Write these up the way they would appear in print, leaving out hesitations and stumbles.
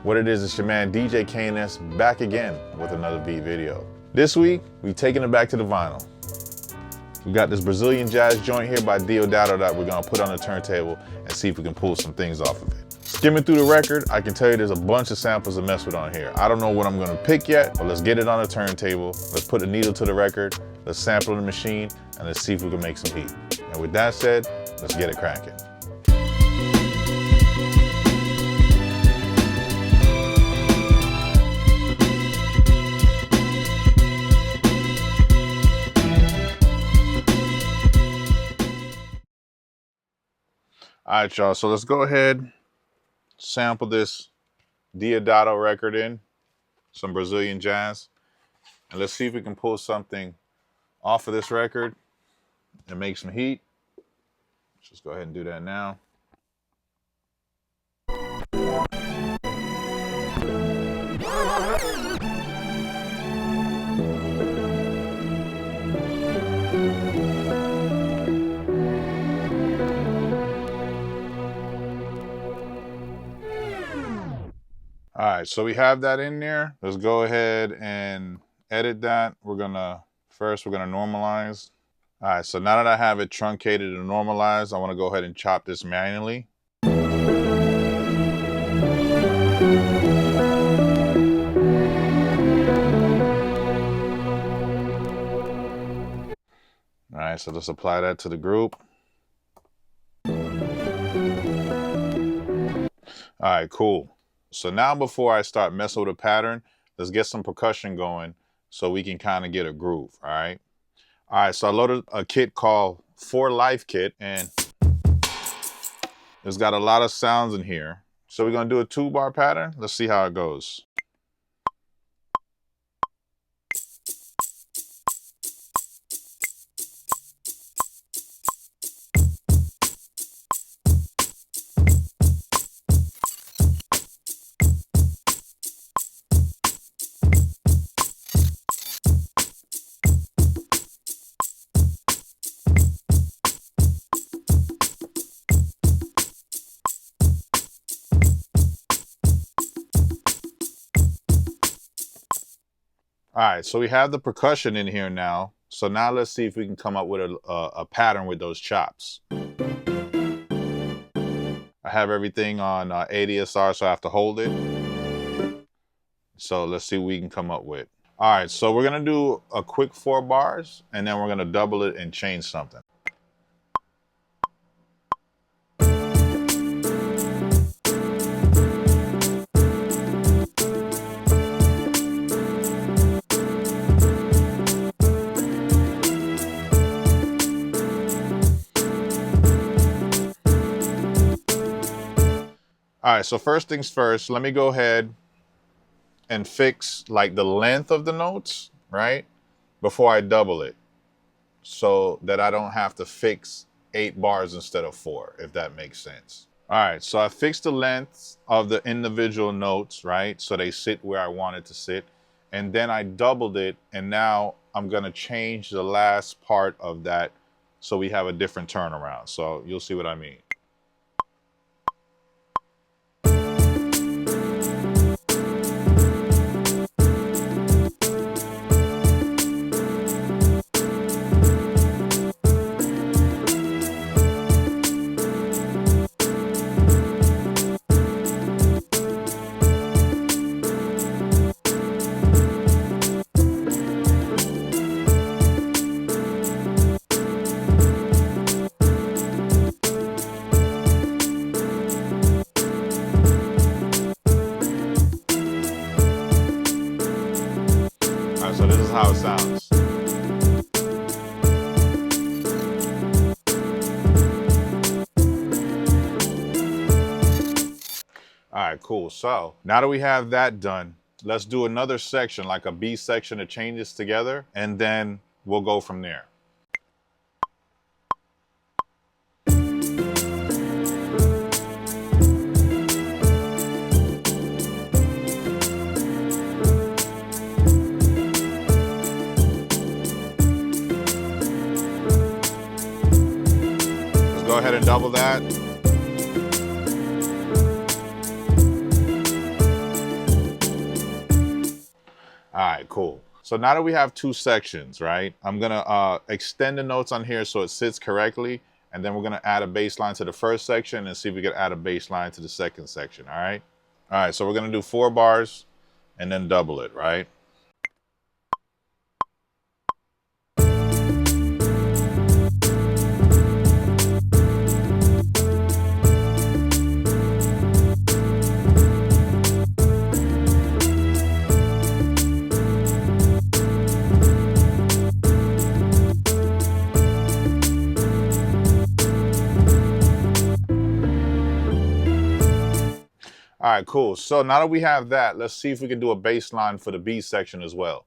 What it is, it's your man DeeJay KNS back again with another beat video. This week, we taking it back to the vinyl. We got this Brazilian jazz joint here by Deodato that we're gonna put on the turntable and see if we can pull some things off of it. Skimming through the record, I can tell you there's a bunch of samples to mess with on here. I don't know what I'm gonna pick yet, but let's get it on the turntable. Let's put a needle to the record, let's sample the machine, and let's see if we can make some heat. And with that said, let's get it cracking. All right, y'all, so let's go ahead, sample this Deodato record in, some Brazilian jazz, and let's see if we can pull something off of this record and make some heat. Let's just go ahead and do that now. All right, so we have that in there. Let's go ahead and edit that. First we're gonna normalize. All right, so now that I have it truncated and normalized, I wanna go ahead and chop this manually. All right, so let's apply that to the group. All right, cool. So now before I start messing with a pattern, let's get some percussion going so we can kind of get a groove, all right? All right, so I loaded a kit called For Life Kit, and it's got a lot of sounds in here. So we're gonna do a 2-bar pattern. Let's see how it goes. All right, so we have the percussion in here now. So now let's see if we can come up with a pattern with those chops. I have everything on ADSR, so I have to hold it. So let's see what we can come up with. All right, so we're gonna do a quick 4 bars, and then we're gonna double it and change something. All right, so first things first, let me go ahead and fix like the length of the notes, right? Before I double it, so that I don't have to fix 8 bars instead of 4, if that makes sense. All right, so I fixed the length of the individual notes, right? So they sit where I want it to sit. And then I doubled it, and now I'm gonna change the last part of that so we have a different turnaround. So you'll see what I mean. So this is how it sounds. All right, cool. So now that we have that done, let's do another section, like a B section to chain this together, and then we'll go from there. Go ahead and double that. cool. So now that we have two sections, right, I'm gonna extend the notes on here so it sits correctly, and then we're gonna add a bass line to the first section and see if we can add a bass line to the second section, all right? All right, so we're gonna do 4 bars and then double it, right? All right, cool. So now that we have that, let's see if we can do a bass line for the B section as well.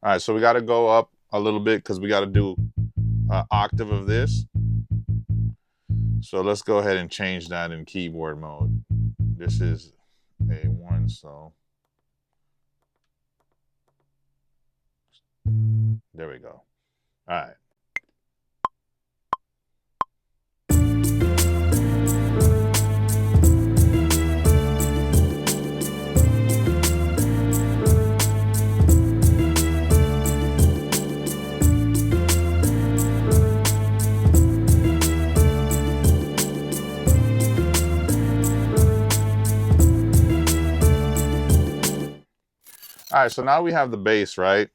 All right, so we got to go up a little bit because we got to do an octave of this. So let's go ahead and change that in keyboard mode. This is A1, so there we go. All right. All right, so now we have the bass, right?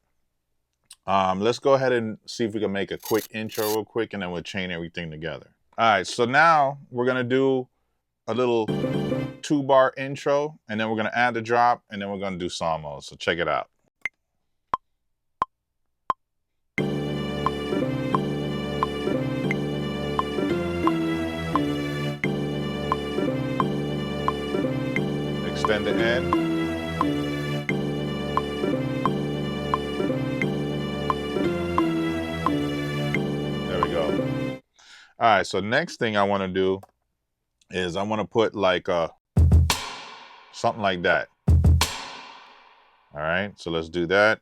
Let's go ahead and see if we can make a quick intro real quick, and then we'll chain everything together. All right, so now we're gonna do a little 2-bar intro, and then we're gonna add the drop, and then we're gonna do song mode, so check it out. Extend the end. All right, so next thing I want to do is I want to put like something like that. All right, so let's do that.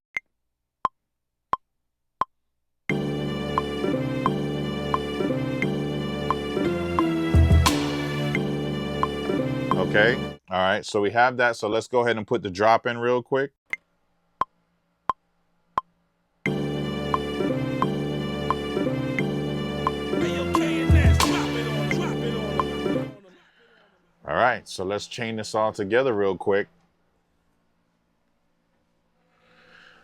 Okay, all right, so we have that. So let's go ahead and put the drop in real quick. All right, so let's chain this all together real quick.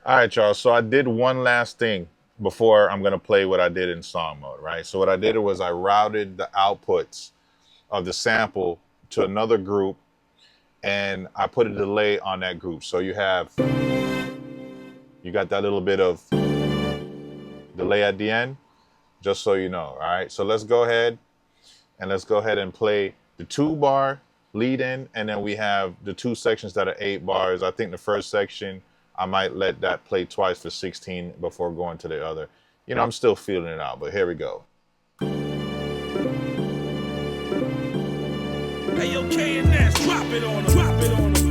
All right, y'all, so I did one last thing before I'm gonna play what I did in song mode, right? So what I did was I routed the outputs of the sample to another group, and I put a delay on that group. So you got that little bit of delay at the end, just so you know, all right? So let's go ahead and play the 2-bar lead in, and then we have the 2 sections that are 8 bars. I think the first section, I might let that play twice for 16 before going to the other. You know, I'm still feeling it out, but here we go. Hey, yo, K&S, drop it on them, drop it on them.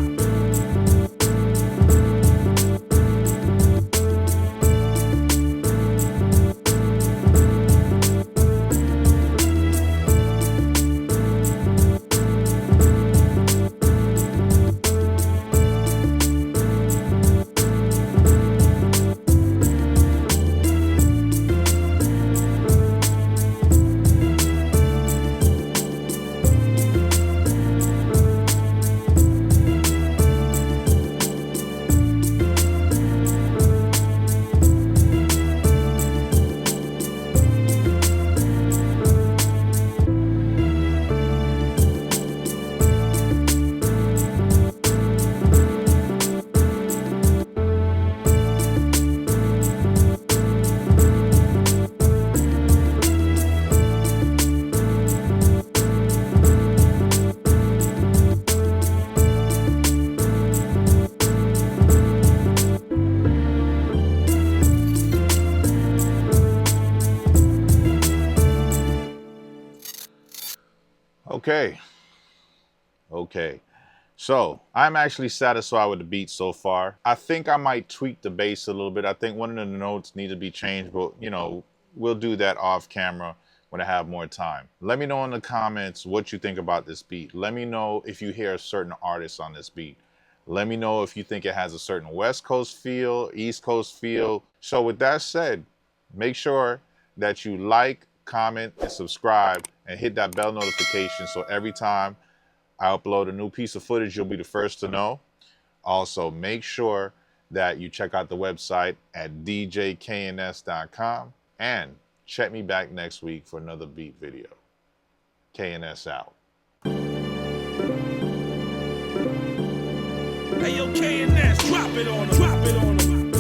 Okay. So I'm actually satisfied with the beat so far. I think I might tweak the bass a little bit. I think one of the notes need to be changed, but you know, we'll do that off camera when I have more time. Let me know in the comments what you think about this beat. Let me know if you hear a certain artist on this beat. Let me know if you think it has a certain West Coast feel, East Coast feel. So with that said, make sure that you like, comment, and subscribe, and hit that bell notification so every time I upload a new piece of footage, you'll be the first to know. Also, make sure that you check out the website at djkns.com and check me back next week for another beat video. KNS out. Hey yo, KNS, drop it on them.